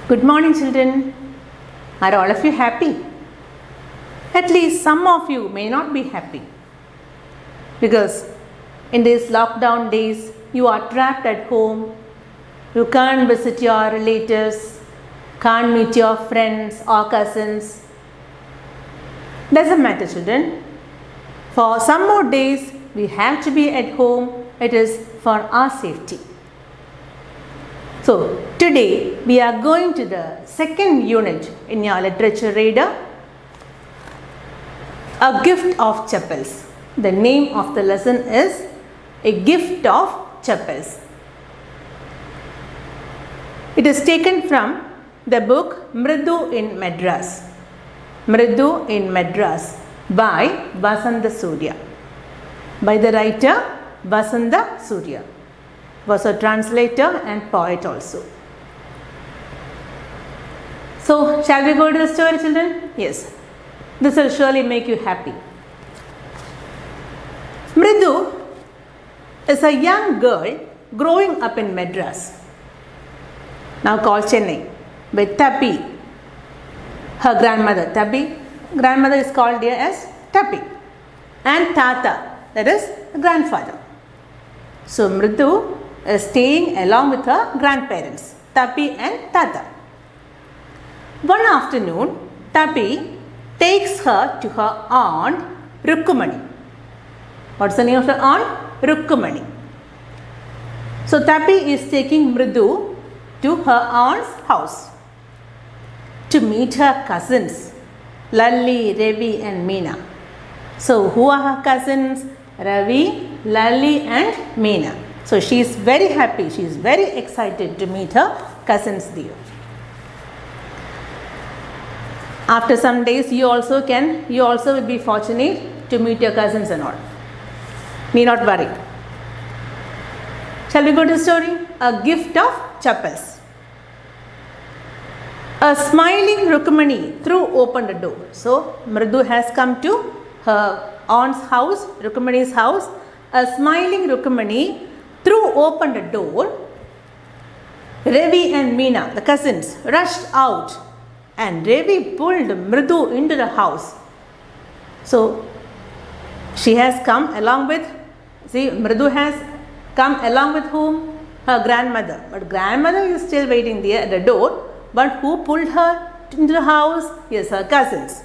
Good morning, children. Are all of you happy? At least some of you may not be happy because in these lockdown days you are trapped at home. You can't visit your relatives, can't meet your friends or cousins. Doesn't matter, children. For some more days we have to be at home. It is for our safety. So today we are going to the second unit in your literature reader, A Gift of Chappals. The name of the lesson is A Gift of Chappals. It is taken from the book Mridu in Madras. Mridu in Madras by Vasanta Surya. By the writer Vasanta Surya. Was a translator and poet also. So, shall we go to the story, children? Yes. This will surely make you happy. Mridu is a young girl growing up in Madras, now called Chennai, with Tapi, her grandmother. Tapi, grandmother is called here as Tapi, and Tata, that is grandfather. So, Mridu is staying along with her grandparents, Tapi and Tata. One afternoon, Tapi takes her to her aunt Rukkumani. What's the name of her aunt? Rukkumani. So Tapi is taking Mridu to her aunt's house to meet her cousins, Lalli, Ravi and Meena. So who are her cousins? Ravi, Lalli and Meena. So she is very happy, she is very excited to meet her cousins there. After some days you also will be fortunate to meet your cousins and all. Need not worry. Shall we go to the story? A Gift of Chappals. A smiling Rukmani threw open the door. So Mridu has come to her aunt's house, Rukmani's house. A smiling Rukmani threw open the door. Ravi and Meena, the cousins, rushed out and Ravi pulled Mridu into the house. So she has come along with, Mridu has come along with whom? Her grandmother. But grandmother is still waiting there at the door. But who pulled her into the house? Yes, her cousins.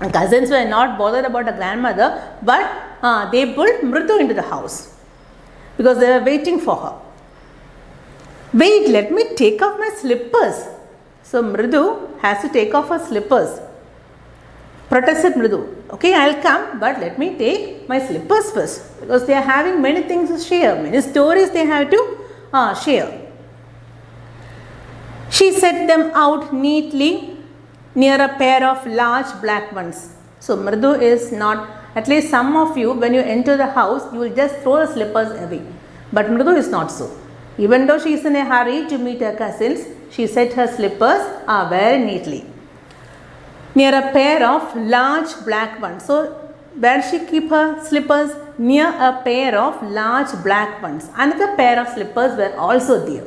And cousins were not bothered about the grandmother, but they pulled Mridu into the house because they were waiting for her. Wait, let me take off my slippers. So Mridu has to take off her slippers. Protested Mridu. Okay, I'll come, but let me take my slippers first because they are having many things to share, many stories they have to share. She set them out neatly near a pair of large black ones. So Mridu is not, at least some of you, when you enter the house, you will just throw the slippers away. But Mridu is not so. Even though she is in a hurry to meet her cousins, she set her slippers very neatly. Near a pair of large black ones. So where she keep her slippers? Near a pair of large black ones. Another pair of slippers were also there.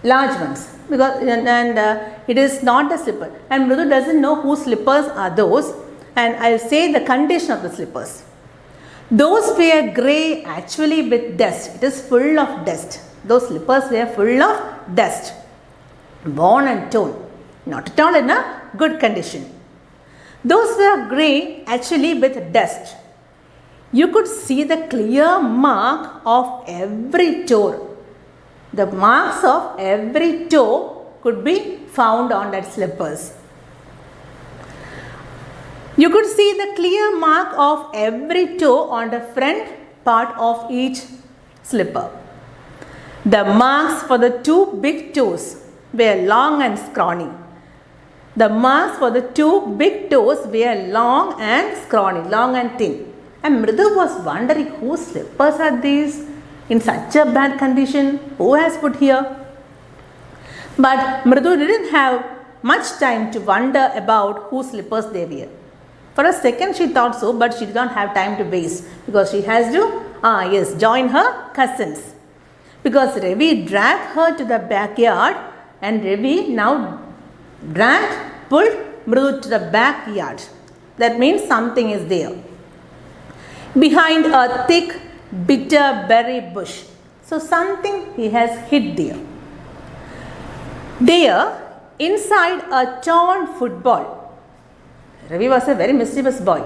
Large ones. Because it is not a slipper. And Mridu doesn't know whose slippers are those. And I'll say the condition of the slippers. Those were grey actually with dust. It is full of dust. Those slippers were full of dust. Worn and torn. Not at all in a good condition. Those were grey actually with dust. You could see the clear mark of every toe. The marks of every toe could be found on that slippers. You could see the clear mark of every toe on the front part of each slipper. The marks for the two big toes were long and scrawny. The marks for the two big toes were long and scrawny, long and thin. And Mridu was wondering whose slippers are these in such a bad condition? Who has put here? But Mridu didn't have much time to wonder about whose slippers they were. For a second she thought so, but she did not have time to waste because she has to join her cousins. Because Ravi dragged her to the backyard and Ravi now pulled Mrudu to the backyard. That means something is there. Behind a thick, bitter berry bush. So something he has hid there. There, inside a torn football. Ravi was a very mischievous boy.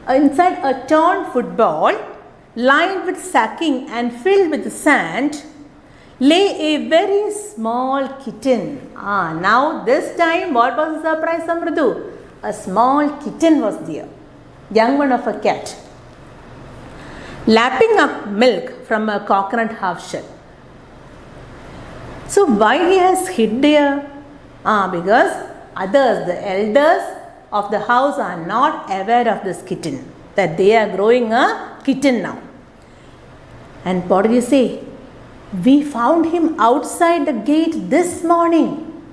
Inside a torn football, lined with sacking and filled with sand, lay a very small kitten. Now this time, what was the surprise of Mrudu? A small kitten was there, young one of a cat, lapping up milk from a coconut half shell. So why he has hid there? Because others, the elders of the house, are not aware of this kitten, that they are growing a kitten now. And what did he say? We found him outside the gate this morning.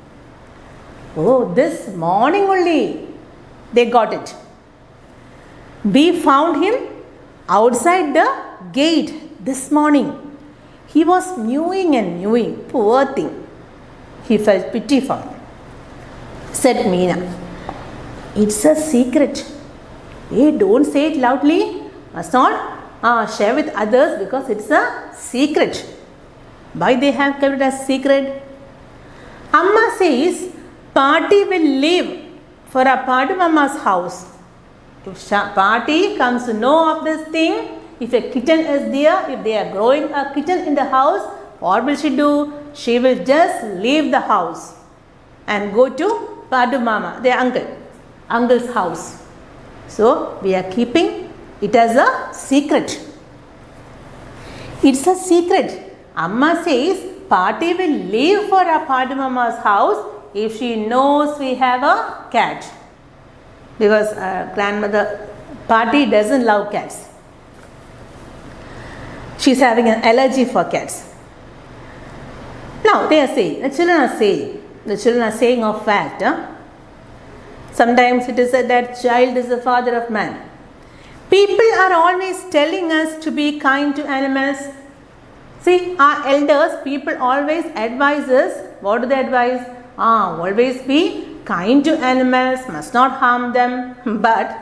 Oh, this morning only they got it. We found him outside the gate this morning. He was mewing and mewing. Poor thing. He felt pity for him. Said Meena, it's a secret. Hey, don't say it loudly. Must not share with others because it's a secret. Why they have kept it as secret? Amma says, party will leave for a Padu Mama's house. If party comes to know of this thing, if a kitten is there, if they are growing a kitten in the house, what will she do? She will just leave the house and go to Padu Mama, their uncle's house. So we are keeping it as a secret. It's a secret. Amma says, party will leave for a Padu Mama's house if she knows we have a cat. Because grandmother, party doesn't love cats. She's having an allergy for cats. Now they are saying, the children are saying of fact. Sometimes it is said that child is the father of man. People are always telling us to be kind to animals. See, our elders, people always advise us. What do they advise? Always be kind to animals, must not harm them. But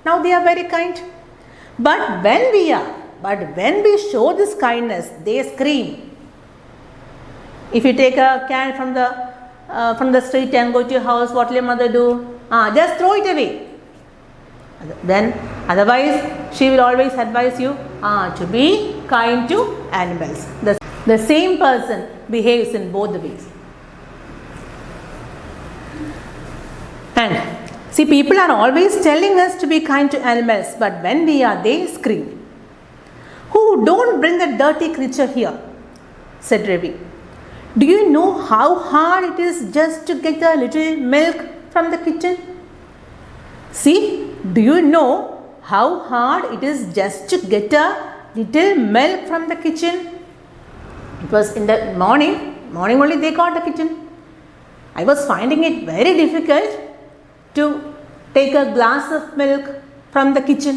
now they are very kind. But when we show this kindness, they scream. If you take a cat from the street and go to your house, what will your mother do? Just throw it away. Then otherwise she will always advise you to be kind to animals. The same person behaves in both the ways. And see, people are always telling us to be kind to animals, but when we are, they scream. "Who, don't bring the dirty creature here," said Ravi. "Do you know how hard it is just to get a little milk from the kitchen?" See, do you know how hard it is just to get a little milk from the kitchen? It was in the morning only they got the kitchen. I was finding it very difficult to take a glass of milk from the kitchen.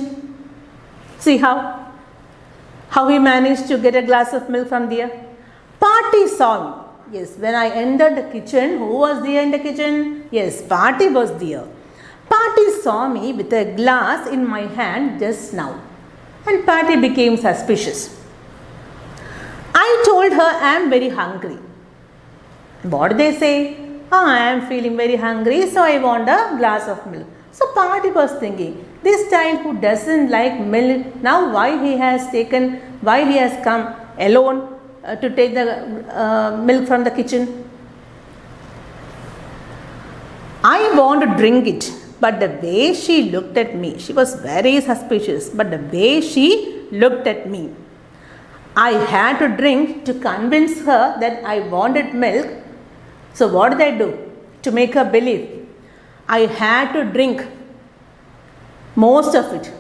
See how he managed to get a glass of milk from there. Party saw me. Yes, when I entered the kitchen, who was there in the kitchen? Yes, Party was there. Party saw me with a glass in my hand just now, and Party became suspicious. I told her I am very hungry. What did they say? I am feeling very hungry, so I want a glass of milk. So Party was thinking, this child who doesn't like milk, now why he has come alone to take the milk from the kitchen? I want to drink it, but the way she looked at me, she was very suspicious, but the way she looked at me, I had to drink to convince her that I wanted milk. So what did I do to make her believe? I had to drink most of it.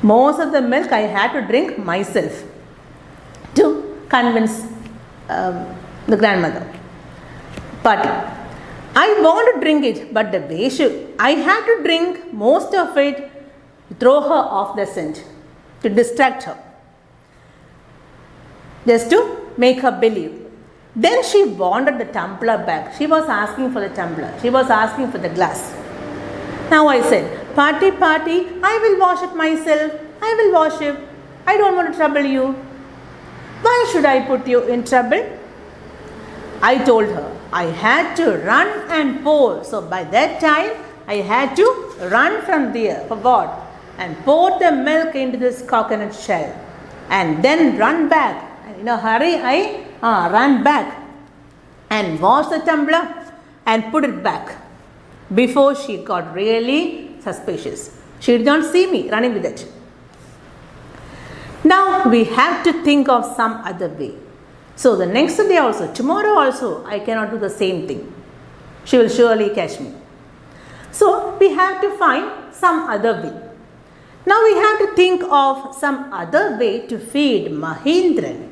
Most of the milk I had to drink myself to convince the grandmother. Party. I want to drink it, but the way I had to drink most of it to throw her off the scent, to distract her, just to make her believe. Then she wanted the tumbler back. She was asking for the tumbler. She was asking for the glass. Now I said, Party, I will wash it myself. I will wash it. I don't want to trouble you. Why should I put you in trouble? I told her I had to run and pour. So by that time, I had to run from there. For what? And pour the milk into this coconut shell. And then run back. And in a hurry, I ran back and washed the tumbler and put it back. Before she got really suspicious. She did not see me running with it. Now we have to think of some other way. So the next day also, tomorrow also, I cannot do the same thing. She will surely catch me. So we have to find some other way. Now we have to think of some other way to feed Mahindran.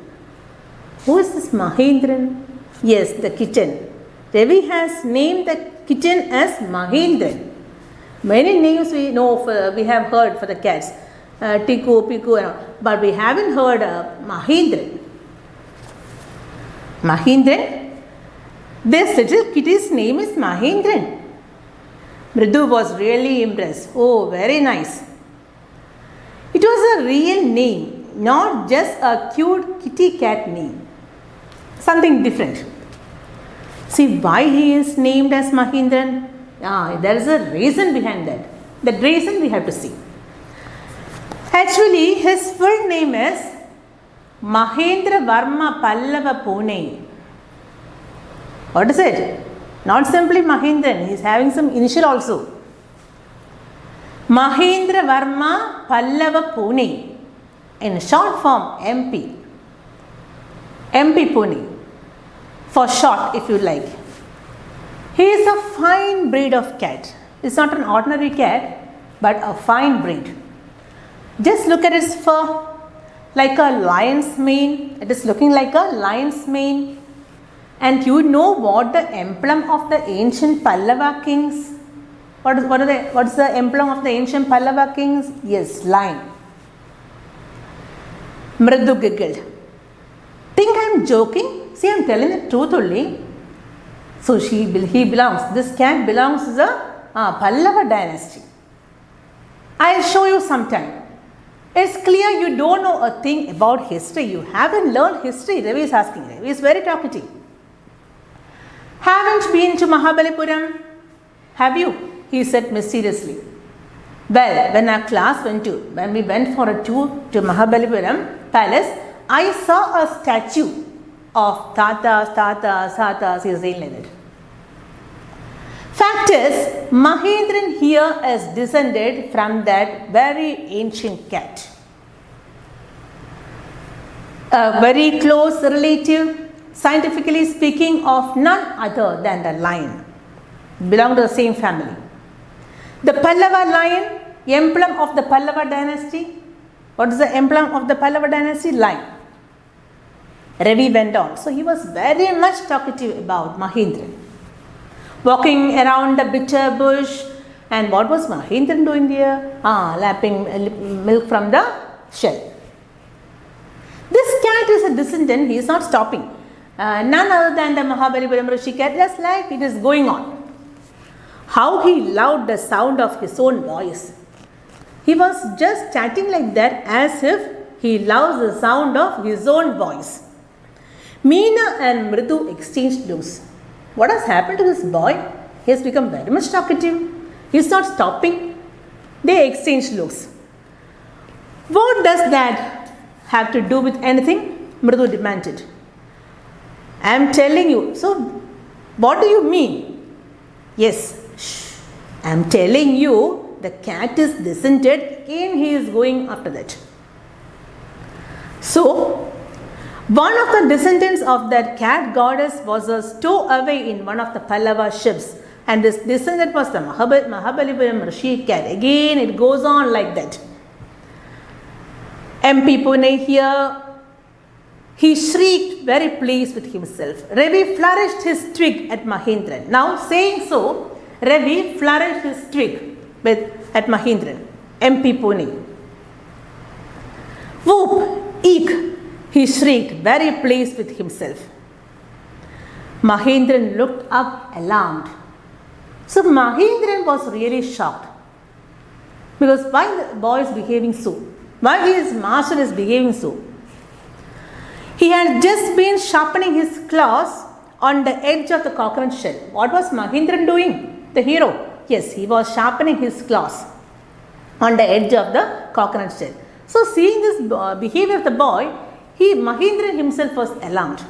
Who is this Mahindran? Yes, the kitten. Ravi has named the kitten as Mahindran. Many names we know, we have heard for the cats. Tiku, Piku, but we haven't heard Mahindran. Mahindran? This little kitty's name is Mahindran. Mridu was really impressed. Oh, very nice. It was a real name, not just a cute kitty cat name. Something different. See why he is named as Mahindran? There is a reason behind that. That reason we have to see. Actually, his full name is Mahendra Varma Pallava Pune. What is it? Not simply Mahindran, he is having some initial also. Mahendra Varma Pallava Pune. In short form, MP. MP Pune. For short, if you like. He is a fine breed of cat. It's not an ordinary cat, but a fine breed. Just look at his fur, like a lion's mane. It is looking like a lion's mane. And you know what the emblem of the ancient Pallava kings? What is the emblem of the ancient Pallava kings? Yes, lion. Mridu giggled. Think I am joking? See, I am telling the truth only. So he belongs, this cat belongs to the Pallava dynasty. I will show you sometime. It's clear you don't know a thing about history. You haven't learned history. Ravi is asking. Ravi is very talkative. Haven't been to Mahabalipuram? Have you? He said mysteriously. Well, when we went for a tour to Mahabalipuram palace, I saw a statue of Tatas, he is saying like that. Fact is, Mahindran here is descended from that very ancient cat. A very close relative, scientifically speaking, of none other than the lion. Belong to the same family. The Pallava lion, emblem of the Pallava dynasty. What is the emblem of the Pallava dynasty? Lion. Ravi went on. So he was very much talkative about Mahindran. Walking around the bitter bush. And what was Mahindran doing there? Lapping milk from the shell. This cat is a descendant. He is not stopping. None other than the Mahabalipuram Rishi cat, just like it is going on. How he loved the sound of his own voice. He was just chatting like that as if he loves the sound of his own voice. Meena and Mridu exchanged looks. What has happened to this boy? He has become very much talkative. He is not stopping. They exchanged looks. What does that have to do with anything? Mridu demanded. I am telling you. So, what do you mean? Yes. Shh. I am telling you the cat is descended. Again he is going after that. So, one of the descendants of that cat goddess was stowaway in one of the Pallava ships. And this descendant was the Mahabalipuram Rishi cat. Again it goes on like that. MP Pune here. He shrieked, very pleased with himself. Ravi flourished his twig at Mahindran. Now saying so, Ravi flourished his twig at Mahindran. MP Pune. Whoop! Eek! He shrieked, very pleased with himself. Mahendran looked up alarmed. So Mahendran was really shocked. Because why the boy is behaving so? Why his master is behaving so? He had just been sharpening his claws on the edge of the coconut shell. What was Mahendran doing? The hero. Yes, he was sharpening his claws on the edge of the coconut shell. So seeing this behavior of the boy, Mahendran himself was alarmed.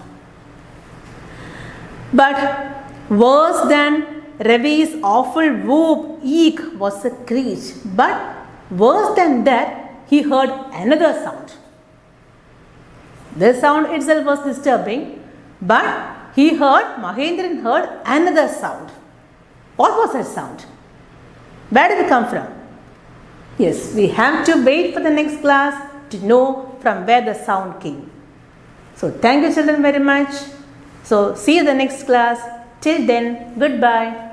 But worse than Ravi's awful whoop, eek, was a screech. But worse than that, he heard another sound. This sound itself was disturbing, but Mahendran heard another sound. What was that sound? Where did it come from? Yes, we have to wait for the next class to know from where the sound came. So thank you children very much. So see you in the next class. Till then, goodbye.